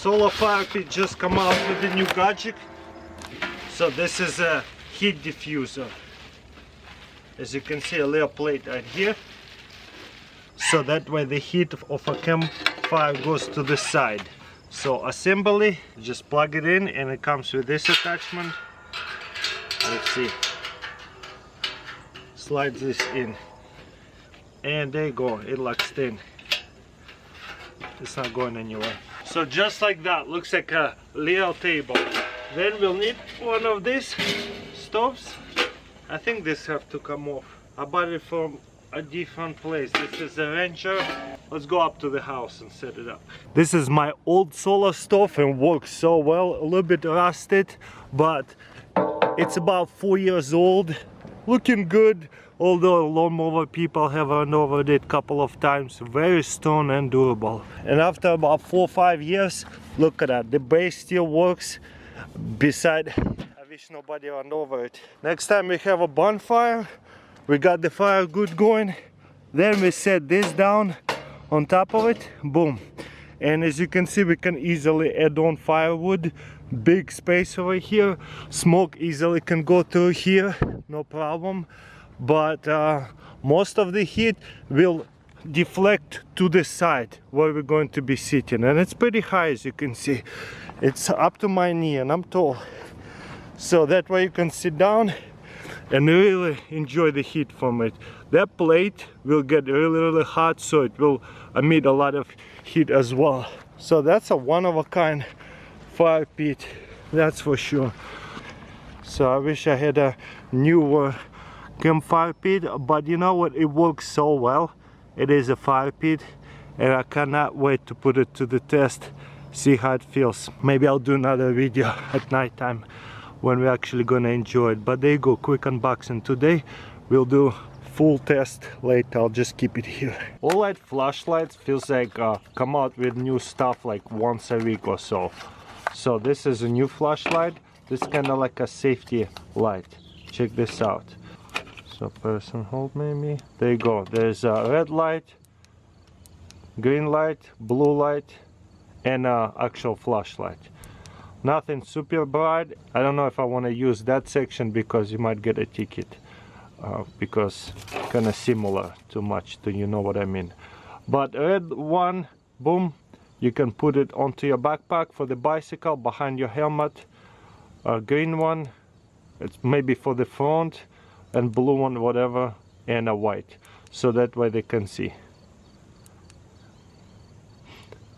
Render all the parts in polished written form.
solar fire pit just come out with a new gadget. So this is a heat diffuser. As you can see, a little plate right here. So that way the heat of a campfire goes to the side. So assembly, just plug it in and it comes with this attachment. Let's see. Slide this in. And there you go, it locks in. It's not going anywhere. So just like that, looks like a little table. Then we'll need one of these stoves. I think this have to come off. I bought it from a different place. This is a Ranger. Let's go up to the house and set it up. This is my old solar stove and works so well. A little bit rusted, but it's about 4 years old. Looking good, although lawnmower people have run over it a couple of times. Very strong and durable. And after about 4 or 5 years, look at that. The base still works. Beside, I wish nobody ran over it. Next time we have a bonfire, we got the fire good going. Then we set this down on top of it. Boom. And as you can see, we can easily add on firewood. Big space over here. Smoke easily can go through here, no problem. But most of the heat will deflect to the side where we're going to be sitting. And it's pretty high, as you can see. It's up to my knee and I'm tall. So that way you can sit down and really enjoy the heat from it. That plate will get really hot, so it will emit a lot of heat as well. So that's a one-of-a-kind fire pit, that's for sure. So I wish I had a newer campfire pit, but you know what, it works so well. It is a fire pit and I cannot wait to put it to the test, see how it feels. Maybe I'll do another video at night time when we're actually gonna enjoy it. But there you go, quick unboxing today. We'll do full test later. I'll just keep it here. OLED flashlights feels like come out with new stuff like once a week or so. So this is a new flashlight. This is kind of like a safety light. Check this out. So person hold maybe. There you go. There's a red light, green light, blue light, and actual flashlight. Nothing super bright. I don't know if I want to use that section because you might get a ticket. Because kind of similar too much to, you know what I mean. But red one, boom, you can put it onto your backpack for the bicycle behind your helmet. Green one, it's maybe for the front, and blue one, whatever, and a white, so that way they can see.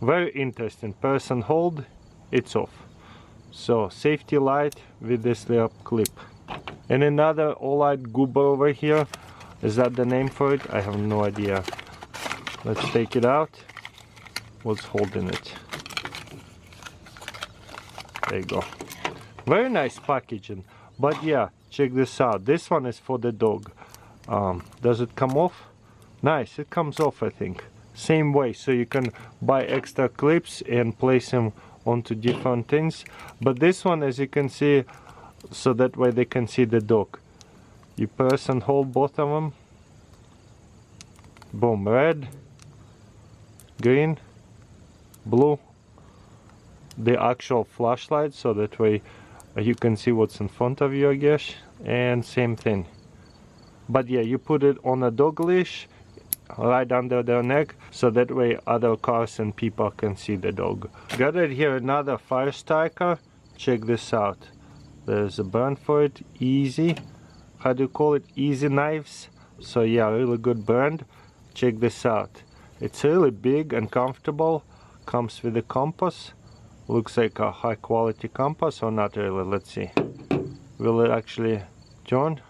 Very interesting. Person hold, it's off. So safety light with this little clip. And another OLED goober over here. Is that the name for it? I have no idea. Let's take it out. What's holding it? There you go. Very nice packaging. But yeah, check this out. This one is for the dog. Does it come off? Nice, it comes off, I think. Same way, so you can buy extra clips and place them onto different things. But this one, as you can see, so that way they can see the dog. You press and hold both of them. Boom, red, green, blue. The actual flashlight, so that way you can see what's in front of you, I guess. And same thing. But yeah, you put it on a dog leash right under their neck, so that way other cars and people can see the dog. Got it here, another fire striker. Check this out. There's a brand for it, Easy. How do you call it? Easy knives. So yeah, really good brand. Check this out. It's really big and comfortable. Comes with a compass. Looks like a high quality compass, or not really. Let's see. Will it actually turn?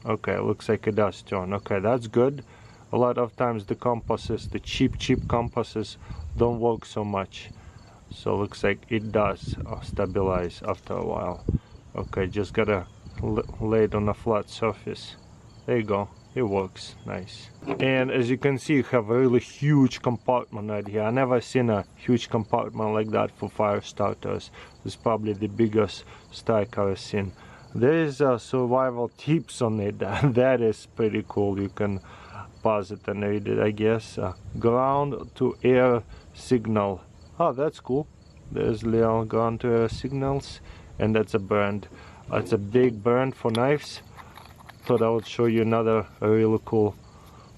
Okay, looks like it does turn. Okay, that's good. A lot of times the compasses, the cheap compasses, don't work so much. So looks like it does stabilize after a while. Okay, just gotta lay it on a flat surface. There you go, it works, nice. And as you can see, you have a really huge compartment right here. I never seen a huge compartment like that for fire starters. This is probably the biggest striker I've seen. There is survival tips on it. That is pretty cool. You can pause it and read it, I guess. Ground to air signal. Oh, that's cool. There's Leo gone to signals, and that's a brand. It's a big brand for knives. Thought I would show you another really cool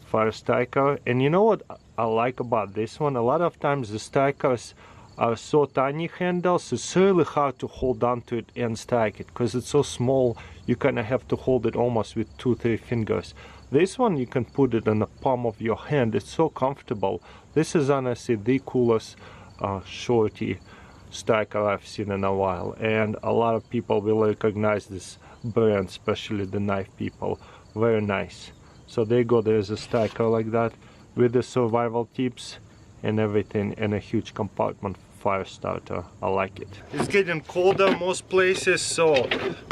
fire striker. And you know what I like about this one? A lot of times the strikers are so tiny handles, it's really hard to hold on to it and strike it because it's so small. You kind of have to hold it almost with 2-3 fingers. This one you can put it in the palm of your hand. It's so comfortable. This is honestly the coolest shorty striker I've seen in a while, and a lot of people will recognize this brand, especially the knife people. Very nice. So there you go, there's a striker like that with the survival tips and everything, and a huge compartment fire starter. I like it. It's getting colder most places, so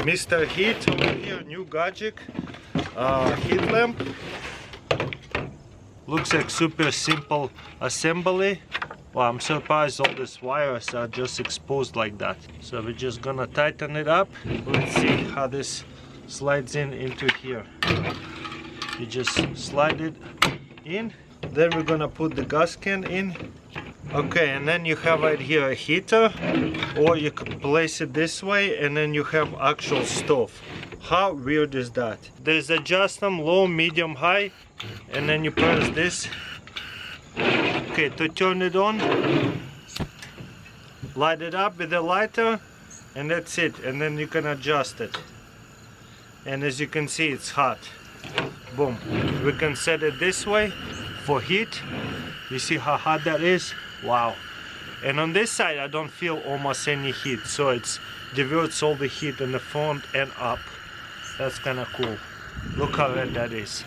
Mr. Heat over here, new gadget, heat lamp. Looks like super simple assembly. Well, I'm surprised all these wires are just exposed like that. So we're just gonna tighten it up. Let's see how this slides into here. You just slide it in. Then we're gonna put the gas can in. Okay, and then you have right here a heater, or you can place it this way and then you have actual stove. How weird is that? There's adjust them low, medium, high, and then you press this. Okay, to turn it on, light it up with a lighter, and that's it. And then you can adjust it. And as you can see, it's hot. Boom. We can set it this way for heat. You see how hot that is? Wow. And on this side, I don't feel almost any heat, so it diverts all the heat in the front and up. That's kind of cool. Look how red that is.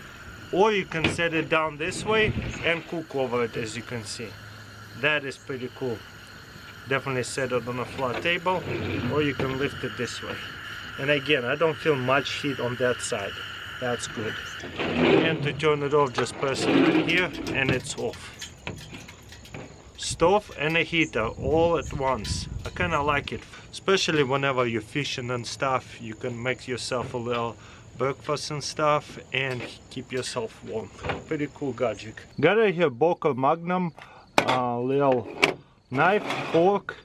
Or you can set it down this way and cook over it, as you can see. That is pretty cool. Definitely set it on a flat table, or you can lift it this way. And again, I don't feel much heat on that side. That's good. And to turn it off, just press it right here and it's off. Stove and a heater all at once. I kind of like it, especially whenever you're fishing and stuff. You can make yourself a little breakfast and stuff and keep yourself warm. Pretty cool gadget. Got it here, Boca Magnum, little knife, fork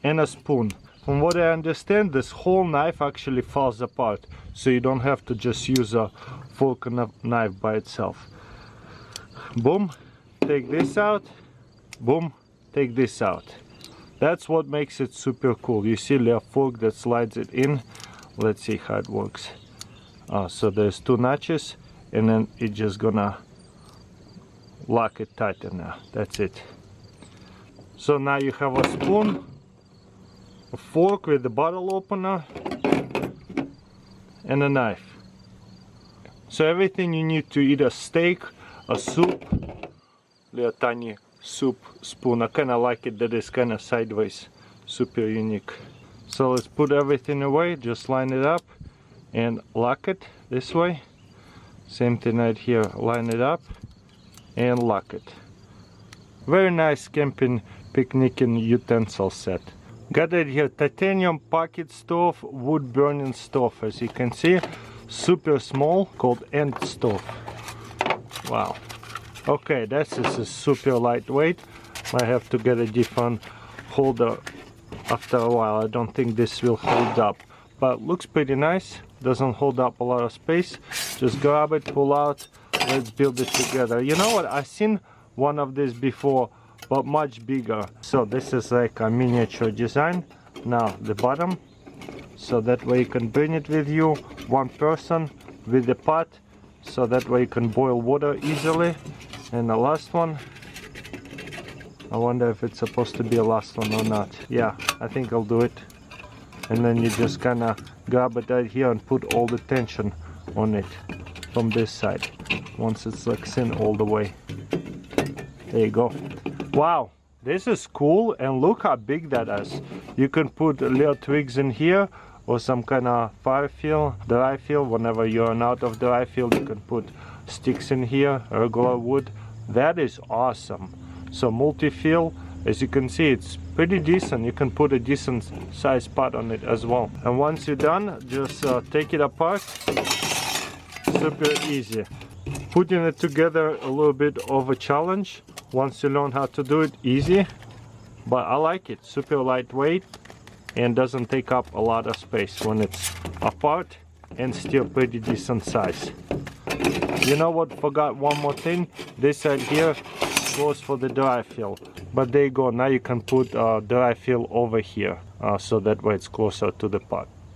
and a spoon. From what I understand, this whole knife actually falls apart, so you don't have to just use a fork and a knife by itself. Boom, take this out. Boom, take this out. That's what makes it super cool. You see the fork that slides it in. Let's see how it works. So there's 2 notches, and then it's just gonna lock it tighter now. That's it. So now you have a spoon, a fork with the bottle opener, and a knife. So everything you need to eat a steak, a soup, little tiny soup spoon. I kind of like it that it's kind of sideways, super unique. So let's put everything away, just line it up and lock it this way. Same thing right here, line it up and lock it. Very nice camping, picnicking utensil set. Got it here, titanium pocket stove, wood burning stove. As you can see, super small, called end stove. Wow. Okay, this is super lightweight. I have to get a different holder after a while. I don't think this will hold up, but looks pretty nice. Doesn't hold up a lot of space. Just grab it, pull out, let's build it together. You know what, I've seen one of these before, but much bigger. So this is like a miniature design. Now the bottom, so that way you can bring it with you, one person with the pot, so that way you can boil water easily. And the last one, I wonder if it's supposed to be a last one or not. Yeah, I think I'll do it. And then you just kind of grab it right here and put all the tension on it from this side, once it's like in all the way. There you go. Wow, this is cool, and look how big that is. You can put little twigs in here, or some kind of fire fuel, dry fuel. Whenever you're out of dry fuel, you can put sticks in here, regular wood. That is awesome. So multi-fuel, as you can see, it's pretty decent. You can put a decent size pot on it as well. And once you're done, just take it apart. Super easy. Putting it together a little bit of a challenge. Once you learn how to do it, easy. but I like it. Super lightweight and doesn't take up a lot of space when it's apart, and still pretty decent size. You know what, forgot one more thing. This side here goes for the dry fill, but there you go. Now you can put dry fill over here, so that way it's closer to the pot.